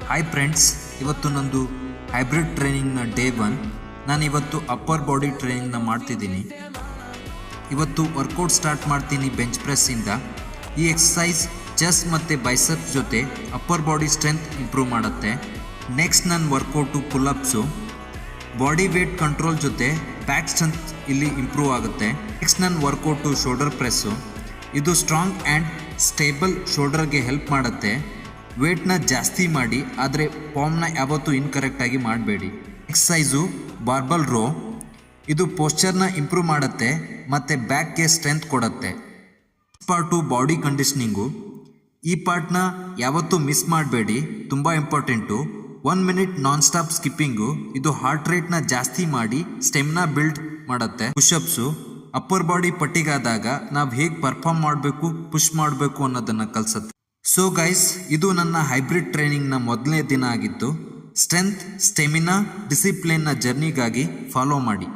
Hi friends, ಇವತ್ತು ನಂದು hybrid ಟ್ರೈನಿಂಗ್ನ day 1. ನಾನು ಇವತ್ತು ಅಪ್ಪರ್ ಬಾಡಿ ಟ್ರೈನಿಂಗ್ನ ಮಾಡ್ತಿದ್ದೀನಿ. ಇವತ್ತು ವರ್ಕೌಟ್ ಸ್ಟಾರ್ಟ್ ಮಾಡ್ತೀನಿ ಬೆಂಚ್ ಪ್ರೆಸ್ಸಿಂದ. ಈ ಎಕ್ಸಸೈಸ್ ಚೆಸ್ಟ್ ಮತ್ತು ಬೈಸೆಪ್ಸ್ ಜೊತೆ ಅಪ್ಪರ್ ಬಾಡಿ ಸ್ಟ್ರೆಂತ್ ಇಂಪ್ರೂವ್ ಮಾಡುತ್ತೆ. ನೆಕ್ಸ್ಟ್ ನನ್ನ workout pullups. Body weight control ಜೊತೆ ಬ್ಯಾಕ್ ಸ್ಟ್ರೆಂತ್ ಇಲ್ಲಿ ಇಂಪ್ರೂವ್ ಆಗುತ್ತೆ. ನೆಕ್ಸ್ಟ್ ನನ್ನ ವರ್ಕೌಟು ಶೋಲ್ಡರ್ ಪ್ರೆಸ್ಸು. ಇದು ಸ್ಟ್ರಾಂಗ್ ಆ್ಯಂಡ್ ಸ್ಟೇಬಲ್ ಶೋಲ್ಡರ್ಗೆ ಹೆಲ್ಪ್ ಮಾಡುತ್ತೆ. ವೇಟ್ನ ಜಾಸ್ತಿ ಮಾಡಿ, ಆದರೆ ಫಾರ್ಮ್ನ ಯಾವತ್ತೂ ಇನ್ಕರೆಕ್ಟಾಗಿ ಮಾಡಬೇಡಿ. Exercise barbell row. ಇದು ಪೋಸ್ಚರ್ನ ಇಂಪ್ರೂವ್ ಮಾಡುತ್ತೆ ಮತ್ತು ಬ್ಯಾಕ್ಗೆ ಸ್ಟ್ರೆಂತ್ ಕೊಡುತ್ತೆ. Part body conditioning. ಈ ಪಾರ್ಟ್ನ ಯಾವತ್ತೂ ಮಿಸ್ ಮಾಡಬೇಡಿ, ತುಂಬ important. 1 minute non stop skipping. ಇದು ಹಾರ್ಟ್ ರೇಟ್ನ ಜಾಸ್ತಿ ಮಾಡಿ ಸ್ಟೆಮ್ನ ಬಿಲ್ಡ್ ಮಾಡುತ್ತೆ. ಪುಷಪ್ಸು. ಅಪ್ಪರ್ ಬಾಡಿ ಪಟ್ಟಿಗಾದಾಗ ನಾವು ಹೇಗೆ ಪರ್ಫಾರ್ಮ್ ಮಾಡಬೇಕು, ಪುಷ್ ಮಾಡಬೇಕು ಅನ್ನೋದನ್ನು ಕಲಿಸುತ್ತೆ. ಸೊ ಗೈಸ್, ಇದು ನನ್ನ ಹೈಬ್ರಿಡ್ ಟ್ರೈನಿಂಗ್ನ ಮೊದಲನೇ ದಿನ ಆಗಿತ್ತು. ಸ್ಟ್ರೆಂತ್, ಸ್ಟೆಮಿನಾ, ಡಿಸಿಪ್ಲಿನ್ನ ಜರ್ನಿಗಾಗಿ ಫಾಲೋ ಮಾಡಿ.